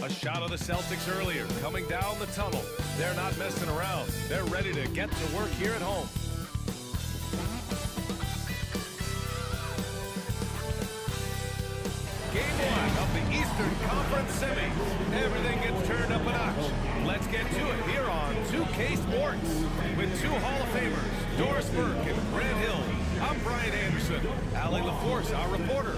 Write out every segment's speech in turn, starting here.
A shot of the Celtics earlier, coming down the tunnel. They're not messing around. They're ready to get to work here at home. Game one of the Eastern Conference semis. Everything gets turned up a notch. Let's get to it here on 2K Sports with two Hall of Famers, Doris Burke and Grant Hill. I'm Brian Anderson. Allie LaForce, our reporter.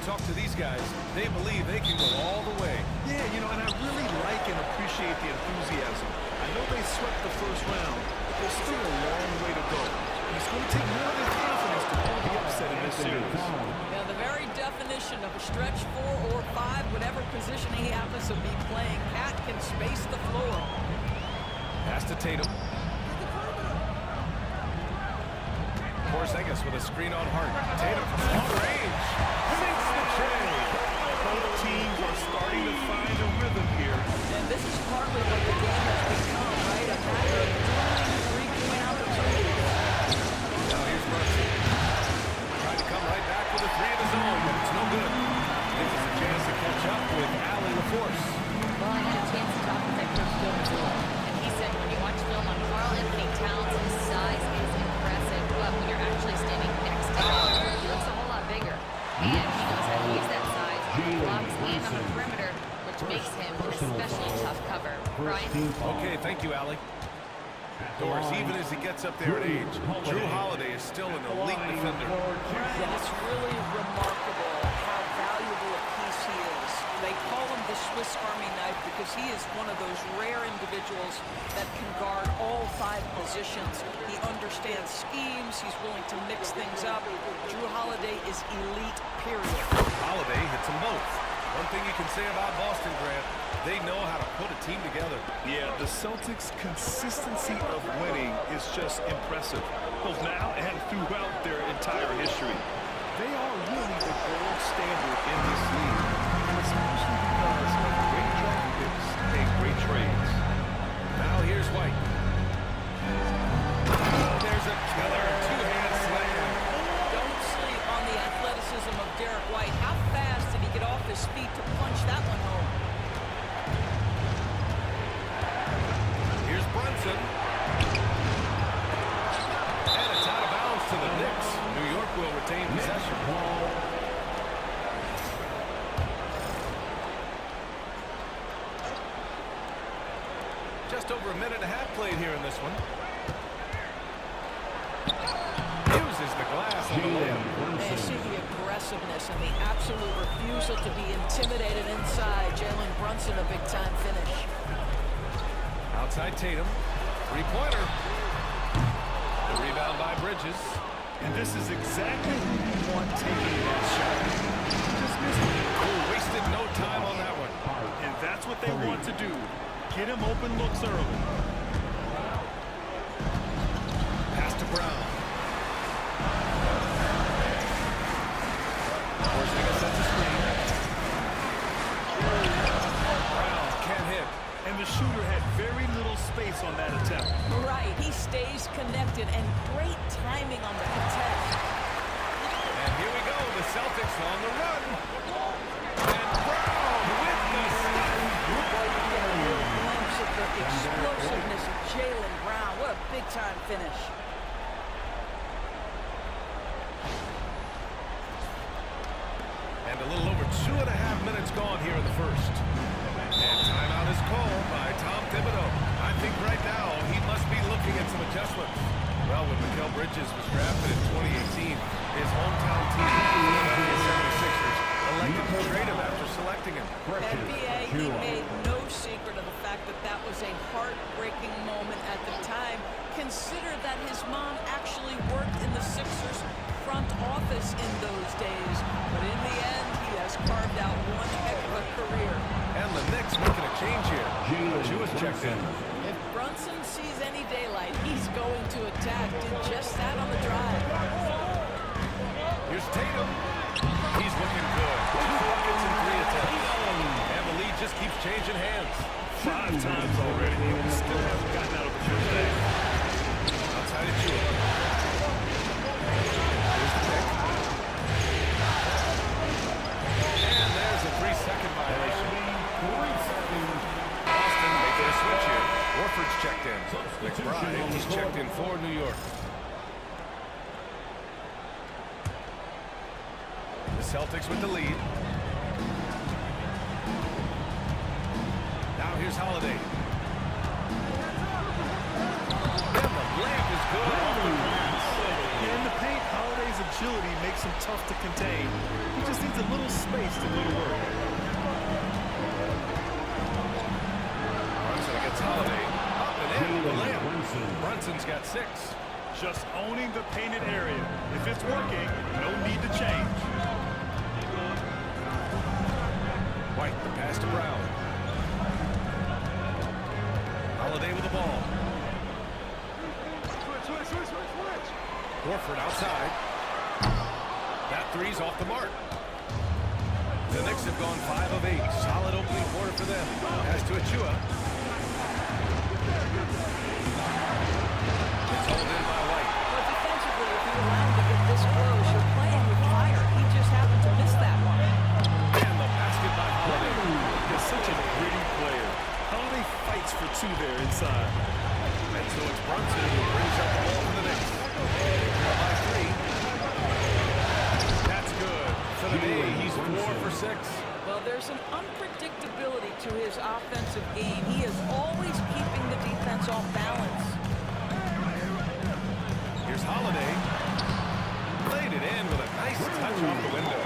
Talk to these guys, they believe they can go all the way. Yeah, you know, and I really like and appreciate the enthusiasm. I know they swept the first round, but there's still a long way to go. And it's going to take more than confidence to pull the upset in this series. Yeah, the very definition of a stretch 4 or 5, whatever position he happens to be playing, Cat can space the floor. Pass to Tatum. Porzingis with a screen on Hart. Tatum from long range. Makes the trade. Both teams are starting to find a rhythm here. And this is partly what the game has become, right? A matter of doing 3-point opportunities. Now here's Brunson. Trying to come right back with a 3 of his own, but it's no good. Gives us a chance to catch up with Allie LaForce. Well, I had a chance to talk with that coach Bill Tool, and he said when you watch film on Karl Anthony Towns, his size is impressive, but when you're actually standing next to him, he looks a whole lot bigger. And he knows how to use that size on the blocks and on the perimeter, which makes him an especially tough cover. Brian? Okay, thank you, Allie. Doris, even as he gets up there in age, Drew Holiday is still an elite defender. Brian, it's really remarkable how valuable a piece he is. They call him the Swiss Army knife because he is one of those rare individuals that can guard all 5 positions. He understands schemes. He's willing to mix things up. Drew Holiday is elite, period. Holiday hits them both. One thing you can say about Boston, Grant, they know how to put a team together. Yeah, the Celtics' consistency of winning is just impressive, both now and throughout their entire history. They are really the gold standard in this league, especially because of great draft picks and great trades. Now here's White. There's a killer two-hand slam. Don't sleep on the athleticism of Derek White. How fast did he get off his feet to punch that one home? Here's Brunson. And it's out of bounds to the Knicks. New York will retain possession. Just over a minute and a half played here in this one. Uses the glass on the layup. And you see the aggressiveness and the absolute refusal to be intimidated inside. Jalen Brunson, a big-time finish. Outside Tatum. Three-pointer. The rebound by Bridges. And this is exactly who you want taking that shot. Just missed it. Oh, wasted no time on that one. And that's what they want to do. Get him open looks early. Pass to Brown. Porzingis sets a screen. Brown can't hit. And the shooter had very little space on that attempt. Right, he stays connected, and great timing on the contest. And here we go, the Celtics on the run. And Brown with the stop. Glimpse of the explosiveness of Jalen Brown. What a big-time finish. And a little over 2.5 minutes gone here in the first. And timeout is called by Tom Thibodeau. I think right now he must be looking at some adjustments. Well, when Mikal Bridges was drafted in 2018, his hometown team, the 76ers, elected to trade him after selecting him. NBA, he made no secret of the fact that that was a heartbreaking moment at the time. Consider that his mom actually worked in the Sixers front office. office in those days, but in the end, he has carved out one heck of a career. And the Knicks making a change here. Jewish checked in. If Brunson sees any daylight, he's going to attack. Did just that on the drive. Here's Tatum. He's looking good. 2 buckets in 3 attempts. And the lead just keeps changing hands. 5 times already. He still hasn't gotten out of the first half. Outside of Chua. Here's the pick. And there's a 3-second violation. Boston making a switch here. Warford's checked in. McBride, he's checked in for New York. The Celtics with the lead. Now here's Holiday. And the layup is good off the glass. In the paint, Holiday's agility makes him tough to contain. He just needs a little space to go to work. Brunson against Holiday. Up and in the layup. Brunson's got 6. Just owning the painted area. If it's working, no need to change. White, the pass to Brown. Holiday with the ball. Warford outside. That 3's off the mark. The Knicks have gone 5 of 8. Solid opening quarter for them. Pass to Achua. It's hauled in by White. But defensively, if you allow him to get this close, you're playing with fire. He just happened to miss that one. And the basket by Holiday. He's such a gritty player. Holiday fights for 2 there inside. And so it's Brunson who brings up the ball for the Knicks. By 3. That's good. For the day, he's 4 for 6. Well, there's an unpredictability to his offensive game. He is always keeping the defense off balance. Here's Holiday. Laid it in with a nice touch off the window.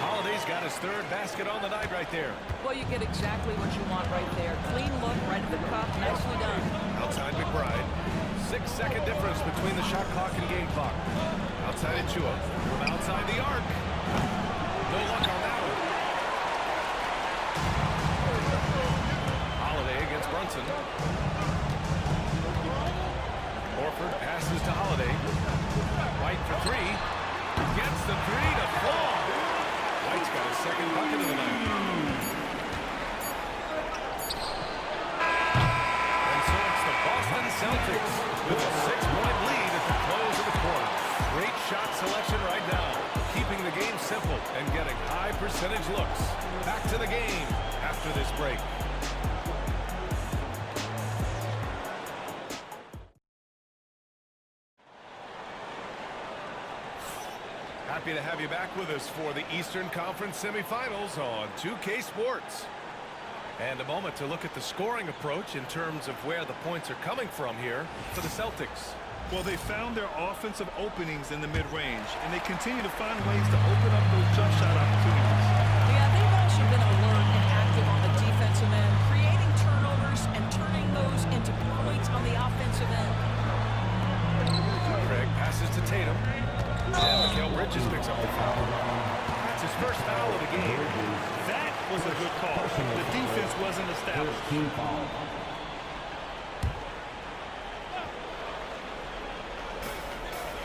Holiday's got his 3rd basket on the night right there. Well, you get exactly what you want right there. Clean look, right at the cup. Nicely done. Outside McBride. 6-second difference between the shot clock and game clock. Outside Achua. From outside the arc. No luck on that one. Holiday against Brunson. Horford passes to Holiday. White for 3. Gets the 3 to fall. White's got his 2nd bucket of the night. And so it's the Boston Celtics with a 6-point lead at the close of the quarter. Great shot selection right now, keeping the game simple and getting high percentage looks. Back to the game after this break. Happy to have you back with us for the Eastern Conference semifinals on 2K Sports. And a moment to look at the scoring approach in terms of where the points are coming from here for the Celtics. Well, they found their offensive openings in the mid-range, and they continue to find ways to open up those jump shot opportunities. Yeah, they've also been alert and active on the defensive end, creating turnovers and turning those into points on the offensive end. Craig passes to Tatum. And Mikal Bridges picks up the foul. That's his first foul of the game. That was a good call. The defense wasn't established.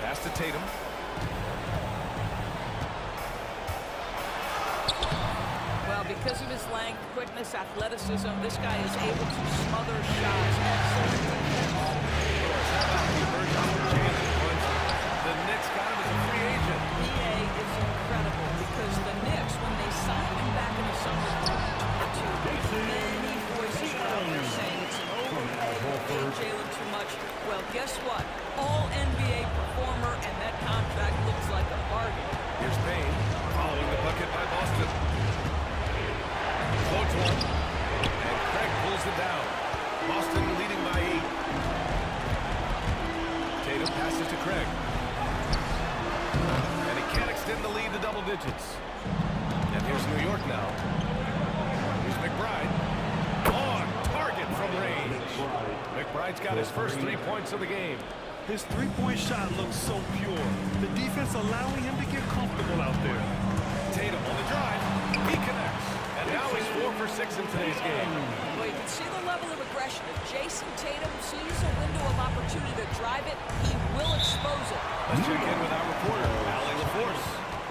Pass to Tatum. Well, because of his length, quickness, athleticism, this guy is able to smother shots. Excellent defense. The Knicks got him as a free agent. EA is incredible because the Knicks, when they signed him back in the summer of 2022, many voices were out there saying it's an overpay, we paid Jalen too much. Well, guess what? All-NBA performer, and that contract looks like a bargain. Here's Payne, following the bucket by Boston. Floats one, and Craig pulls it down. Boston leading by 8. Tatum passes to Craig. And he can't extend the lead to double digits. And here's New York now. Here's McBride. On target from range. McBride's got his first 3 points of the game. His three-point shot looks so pure. The defense allowing him to get comfortable out there. Tatum on the drive. He connects. And now he's 4 for 6 in today's game. Well, you can see the level of aggression. If Jason Tatum sees a window of opportunity to drive it, he will expose it. Let's check in with our reporter, Allie LaForce.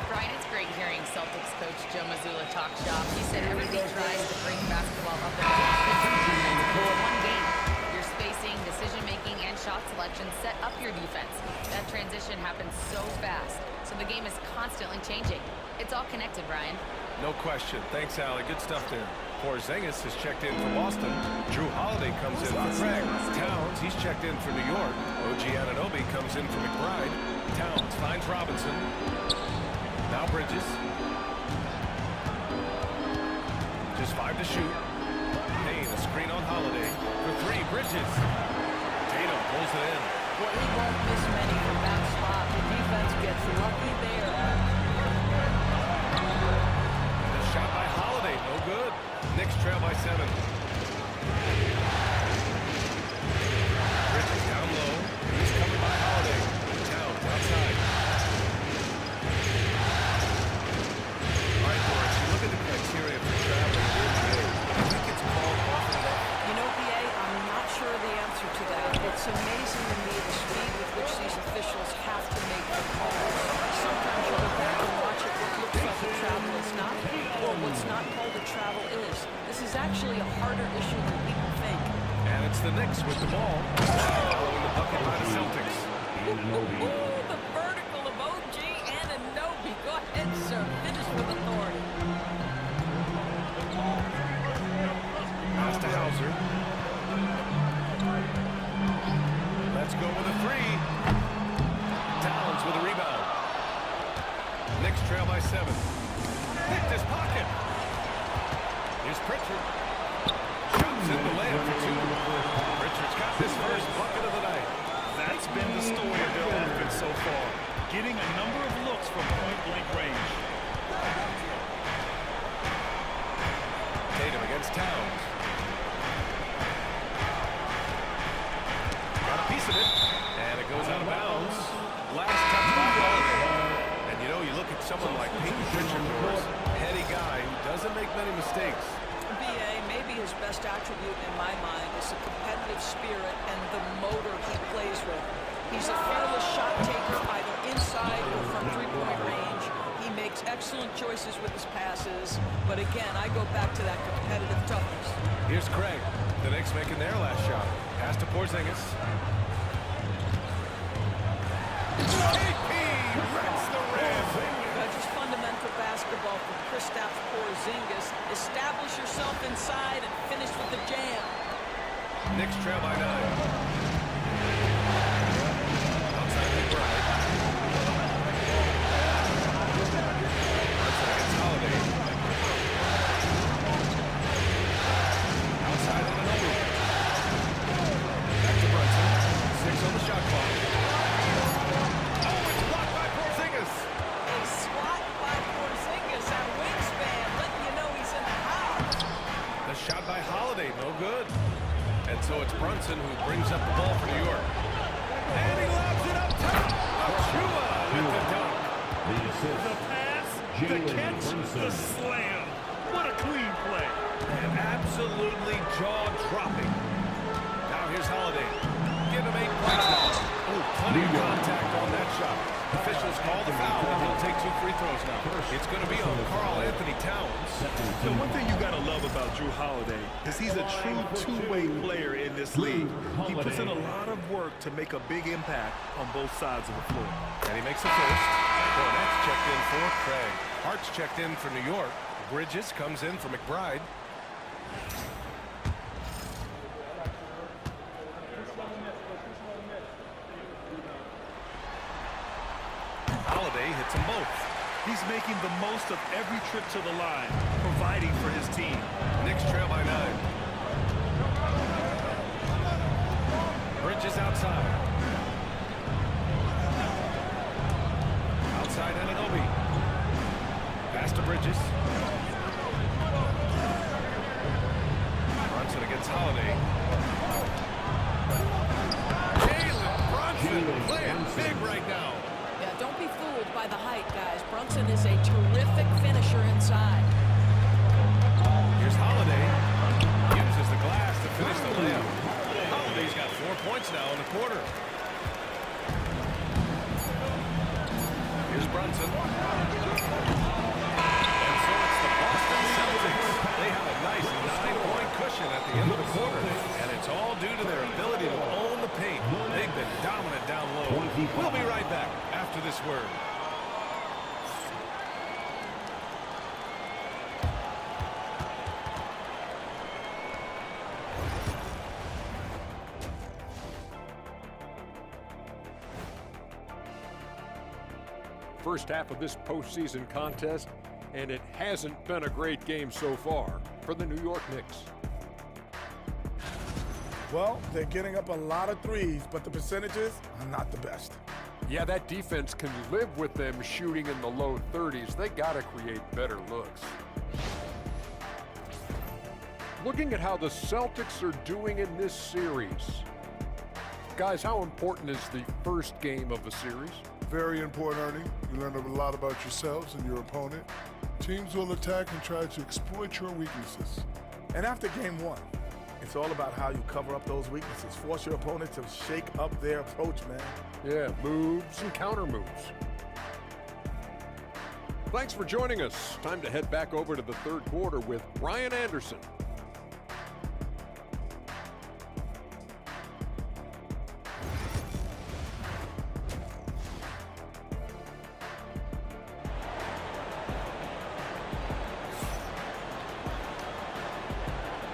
Brian, it's great hearing Celtics coach Joe Mazzulla talk shop. He said everybody tries to bring basketball up in one game. Your spacing, decision-making, and shot selection set up your defense. That transition happens so fast, so the game is constantly changing. It's all connected, Brian. No question. Thanks, Allie. Good stuff there. Porzingis has checked in for Boston. Drew Holiday comes in for Craig. Towns, he's checked in for New York. OG Anunoby comes in for McBride. Towns finds Robinson. Now Bridges. Just 5 to shoot. Payne, a screen on Holiday. For 3, Bridges. Tatum pulls it in. Well, he won't miss many from that spot. The defense gets lucky there. The shot by Holiday, no good. Knicks trail by 7. Bridges down low. He's coming by Holiday. Towns outside. All right, Boris, you look at the criteria for travel. I think it's called often enough. You know, BA, I'm not sure the answer to that. It's amazing to me the speed with which these officials have to make the calls. Sometimes you go back and watch it, what looks like a travel is not, or what's not called a travel is. This is actually a harder issue than people think. And it's the Knicks with the ball. Following the bucket by the Celtics. Ooh, the vertical of OG Anunoby. Go ahead, sir. Finish with authority. Pass to Hauser. Let's go with a 3. Towns with a rebound. Knicks trail by 7. Picked his pocket. Here's Pritchard. Shoots in the layup for 2. Pritchard's got his first bucket of the night. That's been the story of their offense so far. Getting a number of looks from point-blank range. Tatum against Towns. Got a piece of it. And it goes out of bounds. Last touch by Holiday. And you know, you look at someone like Peyton Pritchard, Boris, heady guy who doesn't make many mistakes. BA, maybe his best attribute in my mind is the competitive spirit and the motor he plays with. He's a fearless shot taker, either inside or from three-point range. He makes excellent choices with his passes. But again, I go back to that competitive toughness. Here's Craig. The Knicks making their last shot. Pass to Porzingis. KP wrecks the rim. Just fundamental basketball from Kristaps Porzingis. Establish yourself inside and finish with the jam. Knicks trail by 9. Outside McBride. Brunson against Holiday. Outside Anunoby. Back to Brunson. 6 on the shot clock. Oh, it's blocked by Porzingis. A swat by Porzingis at wingspan, letting you know he's in the house. The shot by Holiday, no good. And so it's Brunson who brings up the ball for New York. And he lobs it up top. Achua with the dunk. The pass, the catch, the slam. What a clean play. And absolutely jaw-dropping. Now here's Holiday. Give him 8 points now. Oh, plenty of contact on that shot. Officials call the foul, and he'll take 2 free throws now. It's going to be on Karl Anthony Towns. The one thing you got to love about Drew Holiday is he's a true two-way player in this league. He puts in a lot of work to make a big impact on both sides of the floor. And he makes the first. Cornette's checked in for Craig. Hart's checked in for New York. Bridges comes in for McBride. Holiday hits them both. He's making the most of every trip to the line, providing for his team. Knicks trail by 9. Bridges outside. Outside Anunoby. Pass to Bridges. Brunson against Holiday. Jalen Brunson We'll be right back after this word. First half of this postseason contest, and it hasn't been a great game so far for the New York Knicks. Well, they're getting up a lot of threes, but the percentages are not the best. Yeah, that defense can live with them shooting in the low 30s. They got to create better looks. Looking at how the Celtics are doing in this series. Guys, how important is the first game of the series? Very important, Ernie. You learn a lot about yourselves and your opponent. Teams will attack and try to exploit your weaknesses. And after game one, it's all about how you cover up those weaknesses. Force your opponent to shake up their approach, man. Yeah, moves and counter moves. Thanks for joining us. Time to head back over to the third quarter with Ryan Anderson.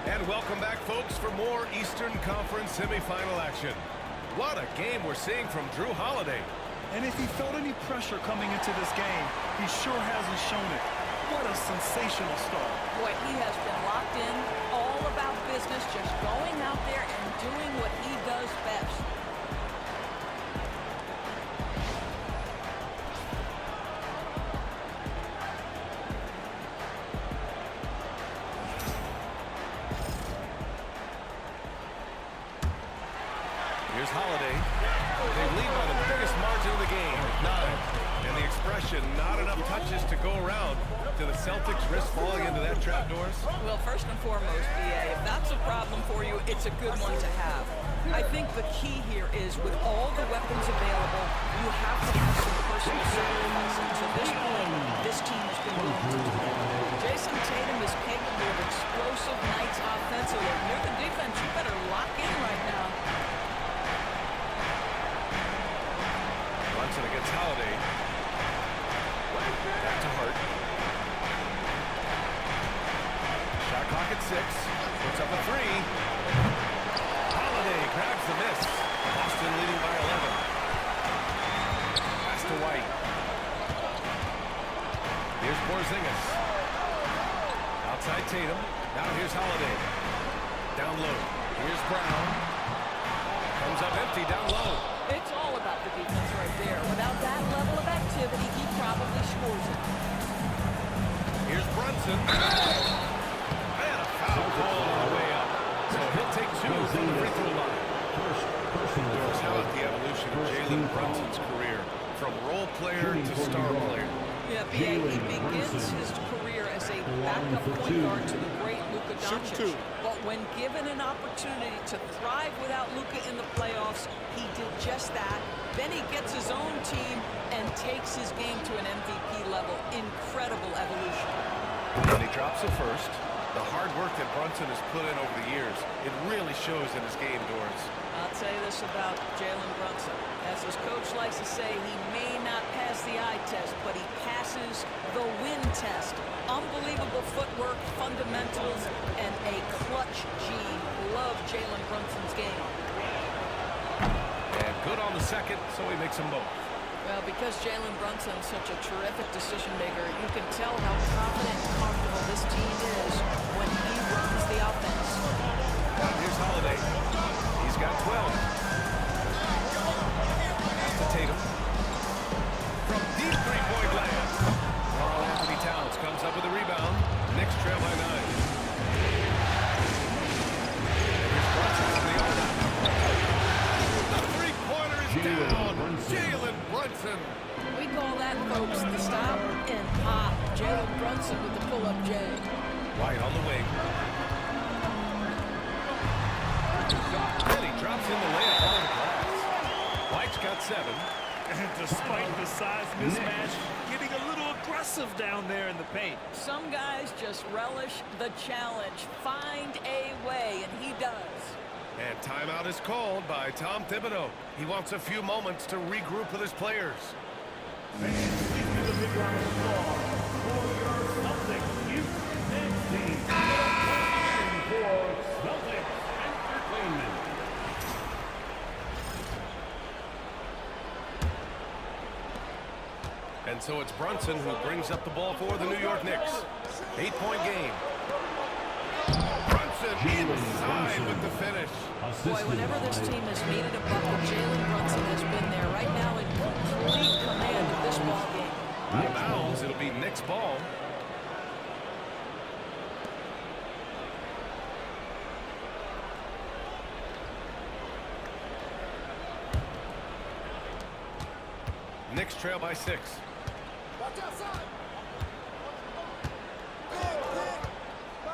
And welcome back, folks, for more Eastern Conference semifinal action. What a game we're seeing from Drew Holiday. And if he felt any pressure coming into this game, he sure hasn't shown it. What a sensational start. Boy, he has been locked in, all about business, just going out there and doing what he does best. Here's Holiday. They lead by the biggest margin of the game, 9. And the expression, not enough touches to go around. Do the Celtics risk falling into that trap, Doris? Well, first and foremost, BA, if that's a problem for you, it's a good one to have. I think the key here is with all the weapons available, you have to have some personal sacrifice. And to this point, this team has been willing to do that. Jason Tatum is capable of explosive nights offensively. If you're the defense, you better lock in right now. Brunson against Holiday. Back to Hart. Shot clock at 6. Puts up a 3. Holiday grabs the miss. Boston leading by 11. Pass to White. Here's Porzingis. Outside Tatum. Now here's Holiday. Down low. Here's Brown. Comes up empty down low. It's all about the defense right there. Without that level of activity, he probably scores it. Here's Brunson. And a foul call on the way up. So he'll take 2 from the free throw line. Doris, how about the evolution of Jalen Brunson's career? From role player to star player. Yeah, BA, he begins his career as a backup point guard to the great Luka Doncic. But when given an opportunity to thrive without Luka in the playoffs, he did just that. Then he gets his own team and takes his game to an MVP level. Incredible evolution. And he drops it first. The hard work that Brunson has put in over the years, it really shows in his game, Doris. I'll tell you this about Jalen Brunson. As his coach likes to say, he may not pass the eye test, but he passes the win test. Unbelievable footwork, fundamentals, and a clutch gene. Love Jalen Brunson's game. And good on the second, so he makes them both. Well, because Jalen Brunson's such a terrific decision maker, you can tell how confident and comfortable this team is when he runs the offense. Now here's Holiday. He's got 12. Pass to Tatum. From deep three-point land. Karl Anthony Towns comes up with a rebound. Knicks trail by 9. Here's Brunson from the arc. The three-pointer is down. Jalen Brunson. We call that, folks, the stop and pop. Jalen Brunson with the pull-up J. White on the wing. And he drops in the layup on the glass. White's got 7. And despite the size mismatch, getting a little aggressive down there in the paint. Some guys just relish the challenge. Find a way, and he does. And timeout is called by Tom Thibodeau. He wants a few moments to regroup with his players. Fans, please give a big round of applause for your Celtics youth and team. For Celtics Entertainment. And so it's Brunson who brings up the ball for the New York Knicks. 8-point game. Brunson inside with the finish. Boy, whenever this team has needed a bucket, Jalen Brunson has been there right now in complete command of this ball game. Out of bounds, it'll be Knicks ball. Knicks trail by 6.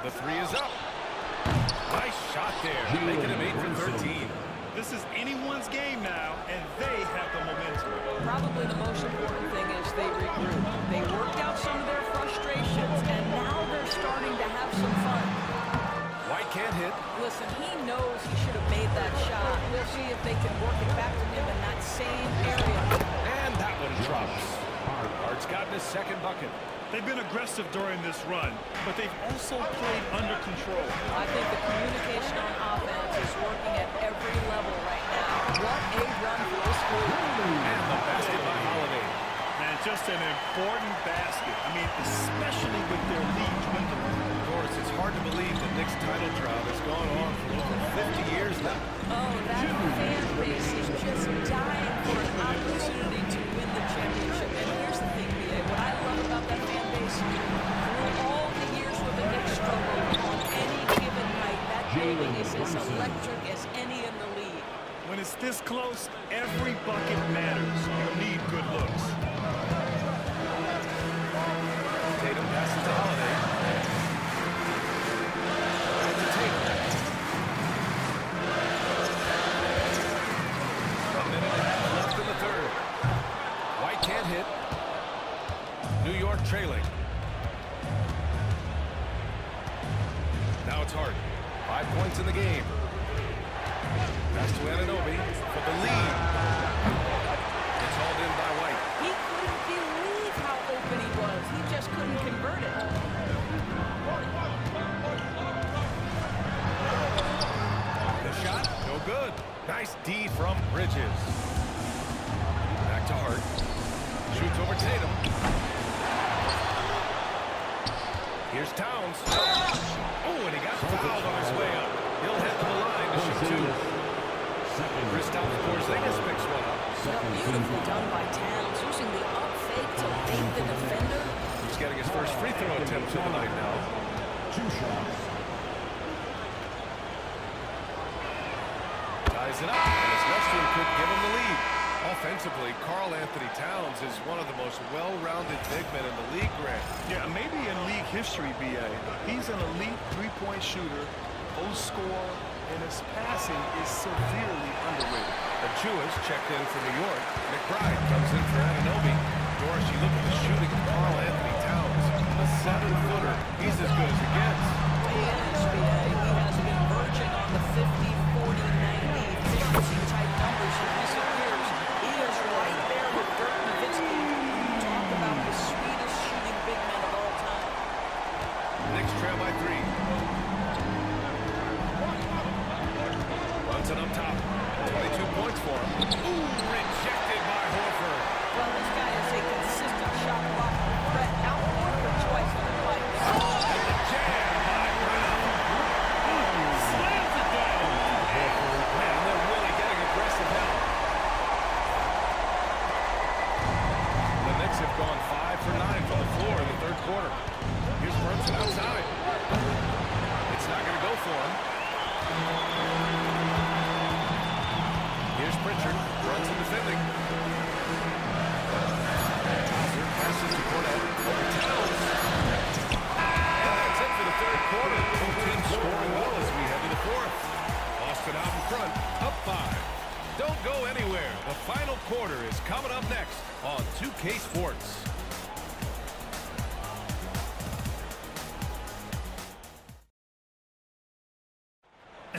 The three is up. Nice shot there, making him 8 for 13. This is anyone's game now, and they have the momentum. Probably the most important thing is they regroup. They worked out some of their frustrations, and now they're starting to have some fun. White can't hit. Listen, he knows he should have made that shot. We'll see if they can work it back to him in that same area. And that one drops. Hart's gotten his second bucket. They've been aggressive during this run, but they've also played under control. I think the communication on offense is working at every level right now. What a run for this group. And the basket by Holiday. And just an important basket. I mean, especially with their lead dwindling. Of course, it's hard to believe the Knicks title drought has gone on for over 50 years now. Oh, that fan base is just dying for an opportunity to win the championship. And here's the thing, BA, what I love about that fan base, through all the years where the Knicks struggled on any given night, that building is as electric as any in the league. When it's this close, every bucket matters. You need good looks. Tatum passes to Holiday. Back to Tatum. A minute and a half left in the third. White can't hit. New York trailing. Now it's Hart. 5 points in the game. Pass to Anunoby for the lead. It's hauled in by White. He couldn't believe how open he was. He just couldn't convert it. The shot, no good. Nice D from Bridges. Back to Hart. Shoots over Tatum. Here's Towns. Oh, and he got fouled on his way up. He'll head to the line to shoot 2. Kristaps Porzingis picks one up. Beautifully done by Towns, using the up fake to bait the defender. He's getting his first free throw attempt of the night now. 2 shots. Ties it up, and his next one could give him the lead. Offensively, Karl Anthony Towns is one of the most well-rounded big men in the league, Grant. Yeah, maybe in league history, BA. He's an elite three-point shooter, post scorer, and his passing is severely underrated. The Jewish checked in for New York. McBride comes in for Anunoby. Doris, you look at the shooting of Karl Anthony Towns. A 7-footer. He's as good as it gets. He is, BA. He has been verging on the 50, 40, 90 efficiency type numbers in recent years. He is right there with Dirk Nowitzki. Talk about the sweetest shooting big men of all time. Knicks trail by 3. Brunson up top. 22 points for him. Ooh, rejected by Horford. Well, this guy is a consistent shot blocker threat. Now Horford twice on the pipe. And the jam by Brown. Slams it down. Man, they're really getting aggressive help. The Knicks have gone 5 for 9 from the floor in the third quarter. Here's Brunson outside. It's not going to go for him. Here's Pritchard. Brunson defending. Hauser passes to Cornette. Over Towns. And that's it for the third quarter. Both teams scoring well as we head to the fourth. Boston out in front. Up 5. Don't go anywhere. The final quarter is coming up next on 2K Sports.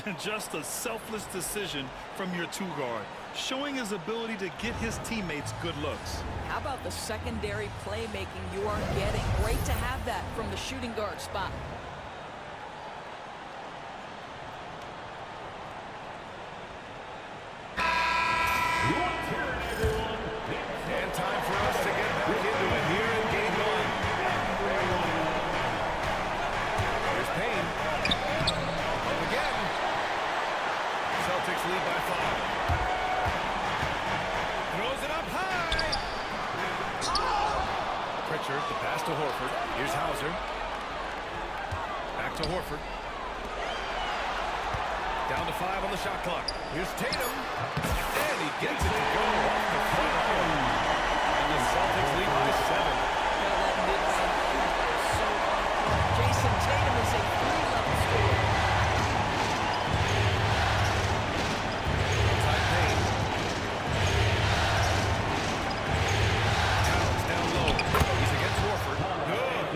And just a selfless decision from your two guard, showing his ability to get his teammates good looks. How about the secondary playmaking you are getting? Great to have that from the shooting guard spot. And time for us to get back into it here in game one. Here's Payne. Up again. Celtics lead by 5. Throws it up high. Pritchard, the pass to Horford. Here's Hauser. Back to Horford. Down to 5 on the shot clock. Here's Tatum. And he gets it to go off the front arm. And the Celtics lead by 7. That mid-range is so on point. Jason Tatum is a 3-level scorer. Outside Payne. Towns down low. He's against Horford. Good.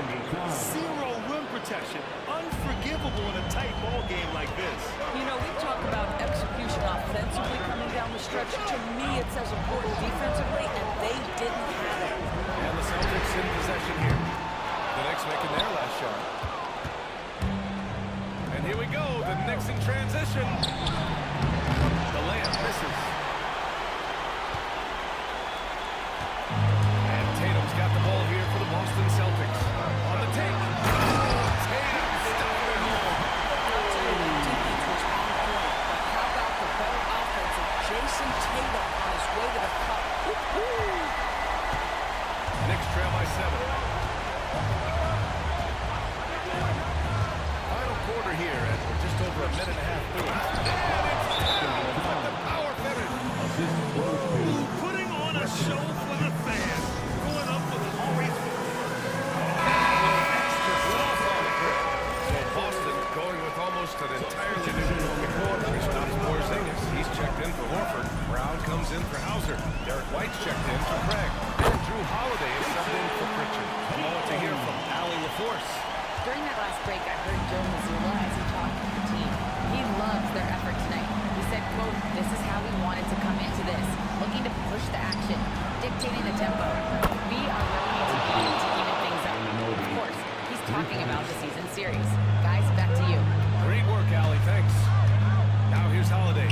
Zero rim protection. Unforgivable in a tight ball game like this. You know, we talk about execution offensively coming down the stretch. To me, it's as important defensively, and they didn't have it. And the Celtics in possession here. The Knicks making their last shot. And here we go. The Knicks in transition. The layup misses. And Tatum's got the ball here for the Boston Celtics. On the take. Tatum stopped it home. Defense was on point, but how about the better offense of Jason Tatum on his way to the cup? Knicks trail by 7. Final quarter here, and we're just over a minute and a half through. And the power finish. Putting on a show for the fans. Going up with always. Extra sauce on the grill. So Boston going with almost an entirely new quarter. He stops Porzingis. He's checked in for Horford. Brown comes in for Hauser. Derek White's checked in for Craig. And Drew Holiday is subbed in for Pritchard. A moment to hear from Allie LaForce. During that last break, I heard Joe Mazzulla as he talked to the team. He loves their effort tonight. He said, quote, "This is how we wanted to come into this, looking to push the action, dictating the tempo. We are really into even things up." Of course, he's talking about the season series. Guys, back to you. Great work, Allie. Thanks. Now here's Holiday.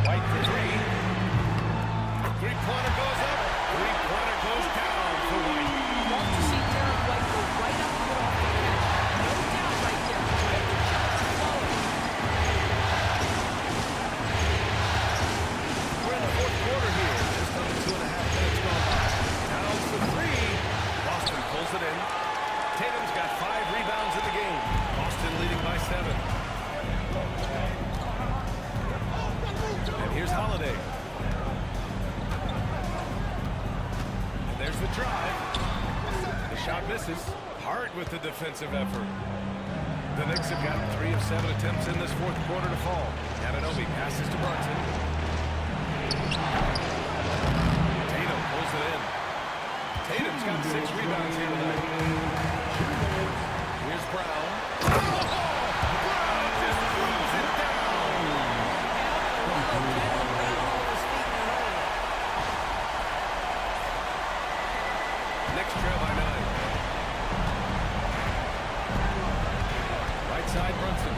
White for 3. Three-pointer goes up. Three-pointer goes down for White. Love to see Derek White go right up and get off the catch. No doubt right there. Take the shots and follow. We're in the fourth quarter here. Just under 2.5 minutes gone by. Towns for 3. Boston pulls it in. Tatum's got 5 rebounds in the game. Boston leading by 7. And here's Holiday. And there's the drive. The shot misses. Hard with the defensive effort. The Knicks have got 3 of 7 attempts in this fourth quarter to fall. Anunoby passes to Brunson. Tatum pulls it in. Tatum's got 6 rebounds here tonight. Here's Brown. Brown just throws it down. Knicks trail by 9. Right side, Brunson.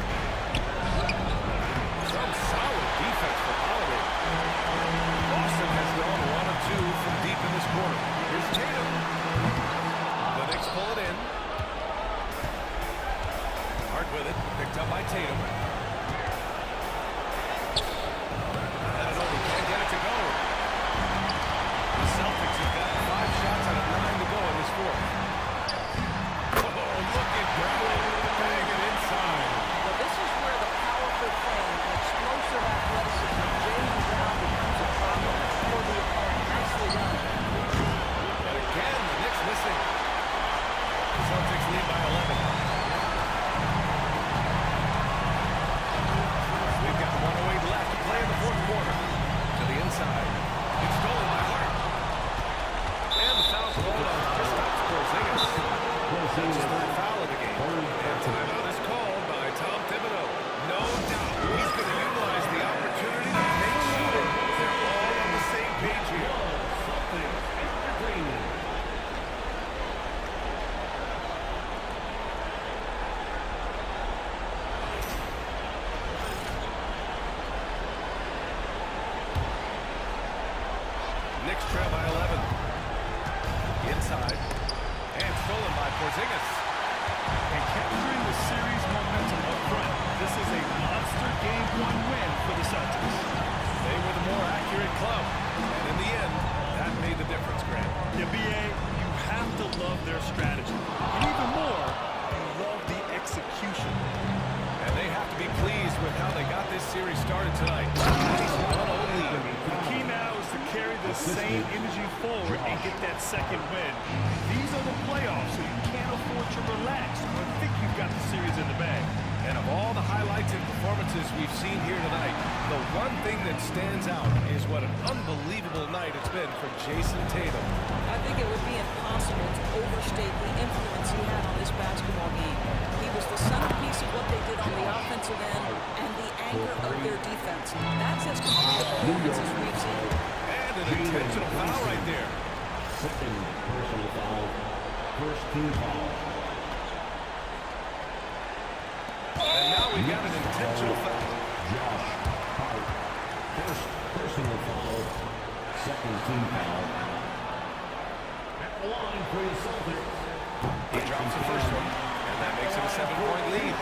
Some solid defense for Holiday. Boston has gone 1 of 2 from deep in this quarter. Here's Tatum. The Knicks pull it in. Hard with it. Picked up by Tatum. Anunoby can't get it to go. The Celtics have got 5 shots out of 9 to go in this fourth. Oh, look at Brown. Bang it inside. Well, this is where the powerful frame and explosive athleticism of Jaylen Brown becomes a problem for the opponent. Nicely done. And again, the Knicks missing. The Celtics lead by 11. We've got 1:08 left to play in the fourth quarter. To the inside. It's stolen by Hart. And the foul called on Kristaps Porzingis. That's his 3rd foul of the game. And timeout is called by Tom Thibodeau. No their strategy. And even more, you love the execution. And they have to be pleased with how they got this series started tonight. Nice 1-0 lead. The key now is to carry the same energy forward and get that second win. These are the playoffs, so you can't afford to relax or think you've got the series in the bag. And of all the highlights and performances we've seen here tonight, the one thing that stands out is what an unbelievable night it's been for Jason Tatum. I think it would be impossible to overstate the influence he had on this basketball game. He was the centerpiece of what they did on the offensive end and the anchor of their defense. That's as complete a performance as we've seen. And an intentional foul right there. Second personal foul. First team foul. And now we've got an intentional foul. Josh Hart. First personal foul. Second team foul. At the line for the Celtics. He drops the first one, and that makes it a 7-point lead.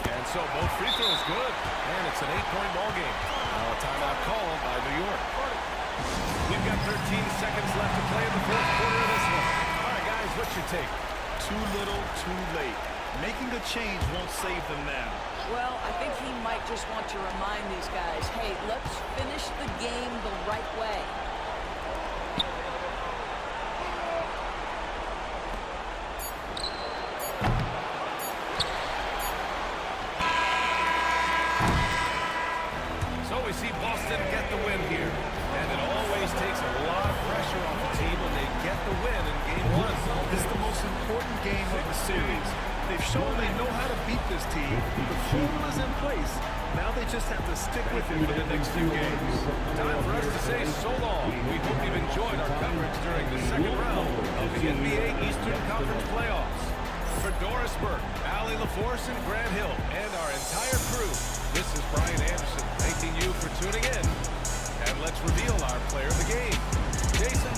And so both free throws good, and it's an 8-point ball game. Now a timeout called by New York. We've got 13 seconds left to play in the fourth quarter of this one. All right, guys, what's your take? Too little, too late. Making a change won't save them now. Well, I think he might just want to remind these guys, hey, let's finish the game the right way. So we see Boston get the win here. And it always takes a lot of pressure off the team when they get the win in game one. This is the most important game of the series. They've shown they know how to beat this team. The formula's in place. Now they just have to stick with it for the next few games. Time for us to say so long. We hope you've enjoyed our coverage during the second round of the NBA Eastern Conference playoffs. For Doris Burke, Allie LaForce, and Grant Hill, and our entire crew, this is Brian Anderson thanking you for tuning in. And let's reveal our player of the game. Jason.